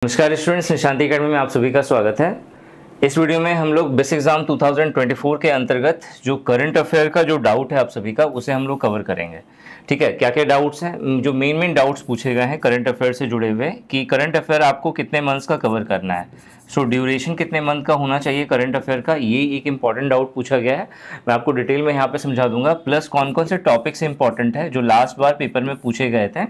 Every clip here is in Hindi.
नमस्कार स्टूडेंट्स, निशांति अकेडमी में आप सभी का स्वागत है। इस वीडियो में हम लोग बेसिक एग्जाम 2024 के अंतर्गत जो करंट अफेयर का जो डाउट है आप सभी का, उसे हम लोग कवर करेंगे। ठीक है, क्या क्या डाउट्स हैं, जो मेन डाउट्स पूछे गए हैं करंट अफेयर से जुड़े हुए कि करंट अफेयर आपको कितने मंथ्स का कवर करना है, सो ड्यूरेशन कितने मंथ का होना चाहिए करंट अफेयर का, ये एक इंपॉर्टेंट डाउट पूछा गया है। मैं आपको डिटेल में यहाँ पे समझा दूंगा, प्लस कौन कौन से टॉपिक्स इंपॉर्टेंट है जो लास्ट बार पेपर में पूछे गए थे।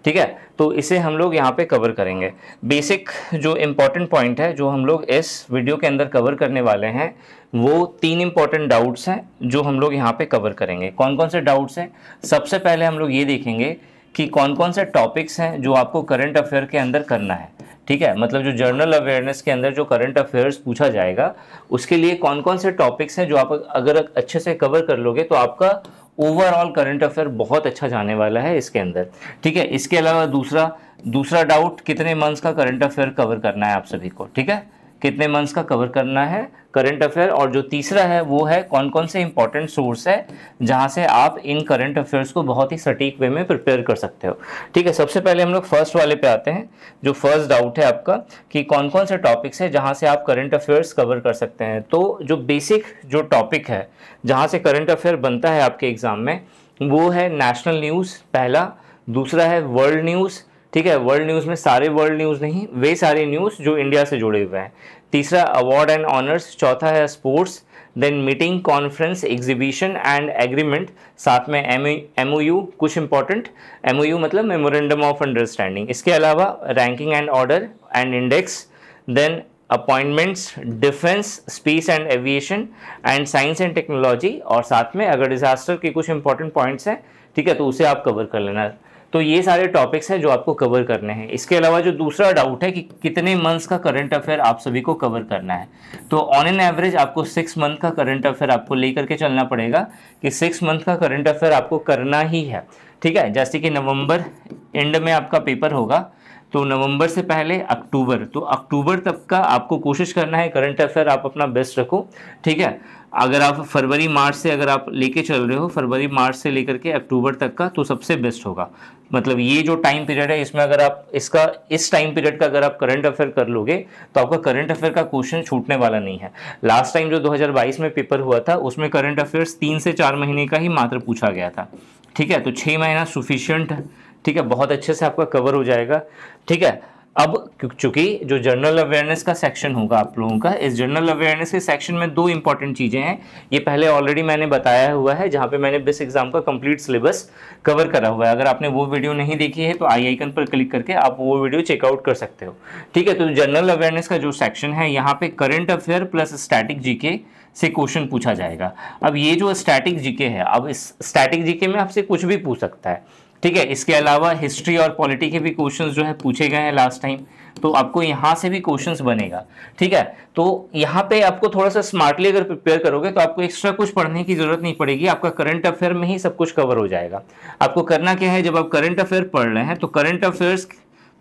ठीक है, तो इसे हम लोग यहाँ पे कवर करेंगे। बेसिक जो इम्पोर्टेंट पॉइंट है जो हम लोग इस वीडियो के अंदर कवर करने वाले हैं, वो 3 इंपॉर्टेंट डाउट्स हैं जो हम लोग यहाँ पे कवर करेंगे। कौन कौन से डाउट्स हैं? सबसे पहले हम लोग ये देखेंगे कि कौन कौन से टॉपिक्स हैं जो आपको करंट अफेयर के अंदर करना है। ठीक है, मतलब जो जर्नल अवेयरनेस के अंदर जो करंट अफेयर्स पूछा जाएगा, उसके लिए कौन कौन से टॉपिक्स हैं जो आप अगर अच्छे से कवर कर लोगे तो आपका ओवरऑल करंट अफेयर बहुत अच्छा जाने वाला है इसके अंदर। ठीक है, इसके अलावा दूसरा डाउट, कितने मंथ्स का करंट अफेयर कवर करना है आप सभी को। ठीक है, कितने मंथ्स का कवर करना है करंट अफेयर। और जो तीसरा है वो है कौन कौन से इंपॉर्टेंट सोर्स है जहां से आप इन करंट अफेयर्स को बहुत ही सटीक वे में प्रिपेयर कर सकते हो। ठीक है, सबसे पहले हम लोग फर्स्ट वाले पे आते हैं। जो फर्स्ट डाउट है आपका कि कौन कौन से टॉपिक्स है जहां से आप करंट अफेयर्स कवर कर सकते हैं। तो जो बेसिक जो टॉपिक है जहां से करंट अफेयर बनता है आपके एग्जाम में, वो है नेशनल न्यूज़ पहला, दूसरा है वर्ल्ड न्यूज़। ठीक है, वर्ल्ड न्यूज़ में सारे वर्ल्ड न्यूज़ नहीं, वे सारे न्यूज़ जो इंडिया से जुड़े हुए हैं। तीसरा अवार्ड एंड ऑनर्स, चौथा है sports, then meeting, conference, exhibition and agreement, साथ में MOU, कुछ इंपॉर्टेंट MOU मतलब मेमोरेंडम ऑफ अंडरस्टैंडिंग। इसके अलावा ranking and order and index, then appointments, defence, space and aviation and science and technology, और साथ में अगर डिजास्टर के कुछ इंपॉर्टेंट पॉइंट्स हैं, ठीक है, तो उसे आप कवर कर लेना। तो ये सारे टॉपिक्स हैं जो आपको कवर करने हैं। इसके अलावा जो दूसरा डाउट है कि कितने मंथ्स का करंट अफेयर आप सभी को कवर करना है, तो ऑन एन एवरेज आपको 6 मंथ का करंट अफेयर आपको लेकर के चलना पड़ेगा कि 6 मंथ का करंट अफेयर आपको करना ही है। ठीक है, जैसे कि नवंबर एंड में आपका पेपर होगा, तो नवंबर से पहले अक्टूबर, तो अक्टूबर तक का आपको कोशिश करना है करंट अफेयर आप अपना बेस्ट रखो। ठीक है, अगर आप फरवरी मार्च से अगर आप लेके चल रहे हो, फरवरी मार्च से लेकर के अक्टूबर तक का, तो सबसे बेस्ट होगा। मतलब ये जो टाइम पीरियड है, इसमें अगर आप इस टाइम पीरियड का अगर आप करंट अफेयर कर लोगे तो आपका करंट अफेयर का क्वेश्चन छूटने वाला नहीं है। लास्ट टाइम जो 2022 में पेपर हुआ था, उसमें करंट अफेयर्स 3 से 4 महीने का ही मात्र पूछा गया था। ठीक है, तो 6 महीना सुफिशियंट है। ठीक है, बहुत अच्छे से आपका कवर हो जाएगा। ठीक है, अब चूंकि जो जनरल अवेयरनेस का सेक्शन होगा आप लोगों का, इस जनरल अवेयरनेस के सेक्शन में 2 इंपॉर्टेंट चीज़ें हैं। ये पहले ऑलरेडी मैंने बताया हुआ है, जहाँ पे मैंने बेस एग्जाम का कंप्लीट सिलेबस कवर करा हुआ है। अगर आपने वो वीडियो नहीं देखी है तो आई आइकन पर क्लिक करके आप वो वीडियो चेकआउट कर सकते हो। ठीक है, तो जनरल अवेयरनेस का जो सेक्शन है, यहाँ पे current affair plus static GK से क्वेश्चन पूछा जाएगा। अब ये जो स्टैटिक जीके है, अब इस स्टैटिक जीके में आपसे कुछ भी पूछ सकता है। ठीक है, इसके अलावा हिस्ट्री और पॉलिटी के भी क्वेश्चंस जो है पूछे गए हैं लास्ट टाइम, तो आपको यहाँ से भी क्वेश्चंस बनेगा। ठीक है, तो यहाँ पे आपको थोड़ा सा स्मार्टली अगर प्रिपेयर करोगे तो आपको एक्स्ट्रा कुछ पढ़ने की जरूरत नहीं पड़ेगी, आपका करंट अफेयर में ही सब कुछ कवर हो जाएगा। आपको करना क्या है, जब आप करंट अफेयर पढ़ रहे हैं तो करंट अफेयर्स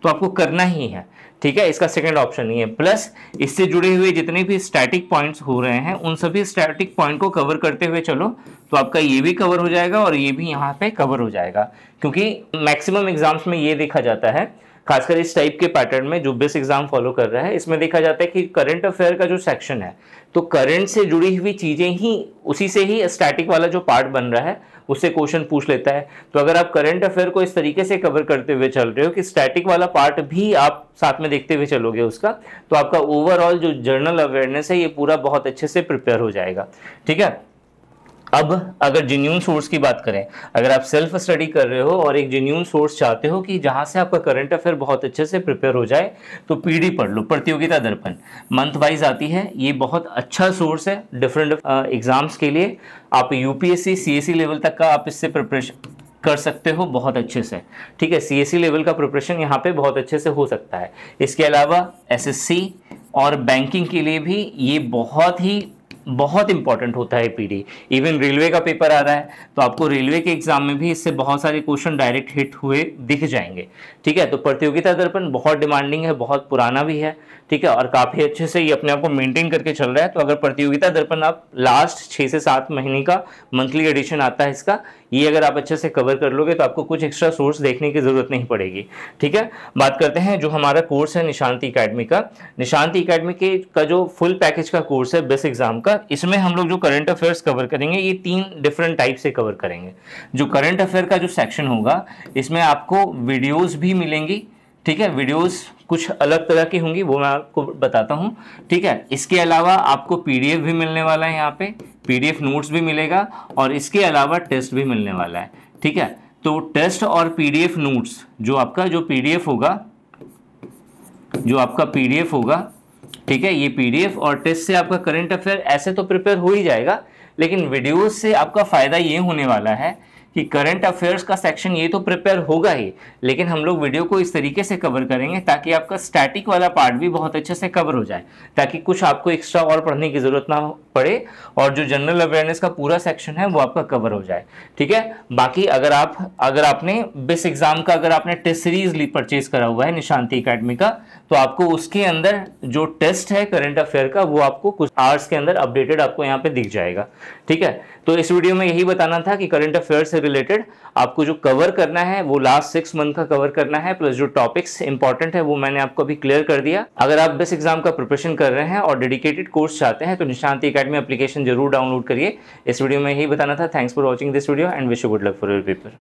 तो आपको करना ही है। ठीक है, इसका सेकंड ऑप्शन नहीं है। प्लस इससे जुड़े हुए जितने भी स्टैटिक पॉइंट्स हो रहे हैं, उन सभी स्टैटिक पॉइंट को कवर करते हुए चलो, तो आपका ये भी कवर हो जाएगा और ये भी यहाँ पे कवर हो जाएगा। क्योंकि मैक्सिमम एग्जाम्स में ये देखा जाता है, खासकर इस टाइप के पैटर्न में जो बेस एग्जाम फॉलो कर रहा है, इसमें देखा जाता है कि करंट अफेयर का जो सेक्शन है, तो करंट से जुड़ी हुई चीजें ही, उसी से ही स्टैटिक वाला जो पार्ट बन रहा है उससे क्वेश्चन पूछ लेता है। तो अगर आप करंट अफेयर को इस तरीके से कवर करते हुए चल रहे हो कि स्टैटिक वाला पार्ट भी आप साथ में देखते हुए चलोगे उसका, तो आपका ओवरऑल जो जर्नल अवेयरनेस है ये पूरा बहुत अच्छे से प्रिपेयर हो जाएगा। ठीक है, अब अगर जेन्युइन सोर्स की बात करें, अगर आप सेल्फ स्टडी कर रहे हो और एक जेन्युइन सोर्स चाहते हो कि जहां से आपका करंट अफेयर बहुत अच्छे से प्रिपेयर हो जाए, तो पीडी पढ़ लो, प्रतियोगिता दर्पण मंथ वाइज आती है। ये बहुत अच्छा सोर्स है डिफरेंट एग्जाम्स के लिए। आप यूपीएससी सीएससी लेवल तक का आप इससे प्रिपरेशन कर सकते हो बहुत अच्छे से। ठीक है, सीएससी लेवल का प्रिपरेशन यहाँ पे बहुत अच्छे से हो सकता है। इसके अलावा एसएससी और बैंकिंग के लिए भी ये बहुत ही बहुत इंपॉर्टेंट होता है पीडी। इवन रेलवे का पेपर आ रहा है तो आपको रेलवे के एग्जाम में भी इससे बहुत सारे क्वेश्चन डायरेक्ट हिट हुए दिख जाएंगे। ठीक है, तो प्रतियोगिता दर्पण बहुत डिमांडिंग है, बहुत पुराना भी है। ठीक है, और काफ़ी अच्छे से ये अपने आप को मेंटेन करके चल रहा है। तो अगर प्रतियोगिता दर्पण आप लास्ट 6 से 7 महीने का मंथली एडिशन आता है इसका, ये अगर आप अच्छे से कवर कर लोगे तो आपको कुछ एक्स्ट्रा सोर्स देखने की जरूरत नहीं पड़ेगी। ठीक है, बात करते हैं जो हमारा कोर्स है निशांति एकेडमी का। निशांति एकेडमी के का जो फुल पैकेज का कोर्स है बेस एग्जाम का, इसमें हम लोग जो करंट अफेयर्स कवर करेंगे ये 3 डिफरेंट टाइप से कवर करेंगे। जो करंट अफेयर का जो सेक्शन होगा इसमें आपको वीडियोस भी मिलेंगी। ठीक है, वीडियोस कुछ अलग तरह की होंगी, वो मैं आपको बताता हूं। ठीक है, इसके अलावा आपको पीडीएफ भी मिलने वाला है, यहाँ पे पीडीएफ नोट्स भी मिलेगा और इसके अलावा टेस्ट भी मिलने वाला है। ठीक है, तो टेस्ट और पीडीएफ नोट्स जो आपका पीडीएफ होगा, ठीक है, ये पीडीएफ और टेस्ट से आपका करंट अफेयर ऐसे तो प्रिपेयर हो ही जाएगा, लेकिन वीडियोस से आपका फायदा ये होने वाला है कि करंट अफेयर्स का सेक्शन ये तो प्रिपेयर होगा ही, लेकिन हम लोग वीडियो को इस तरीके से कवर करेंगे ताकि आपका स्टैटिक वाला पार्ट भी बहुत अच्छे से कवर हो जाए, ताकि कुछ आपको एक्स्ट्रा और पढ़ने की जरूरत ना पड़े और जो जनरल अवेयरनेस का पूरा सेक्शन है वो आपका कवर हो जाए। ठीक है, बाकी अगर आपने बेस एग्जाम का अगर आपने टेस्ट सीरीज परचेज करा हुआ है निशांति एकेडमी का, तो आपको उसके अंदर जो टेस्ट है करंट अफेयर का वो आपको कुछ आवर्स के अंदर अपडेटेड आपको यहाँ पे दिख जाएगा। ठीक है, तो इस वीडियो में यही बताना था कि करंट अफेयर से रिलेटेड आपको जो कवर करना है वो लास्ट 6 मंथ का कवर करना है, प्लस जो टॉपिक्स इंपॉर्टेंट है वो मैंने आपको अभी क्लियर कर दिया। अगर आप बेस एग्जाम का प्रिपरेशन कर रहे हैं और डेडिकेटेड कोर्स चाहते हैं तो निशांति एकेडमी एप्लीकेशन जरूर डाउनलोड करिए। इस वीडियो में यही बताना था। Thanks for watching this video and wish you good luck for your paper.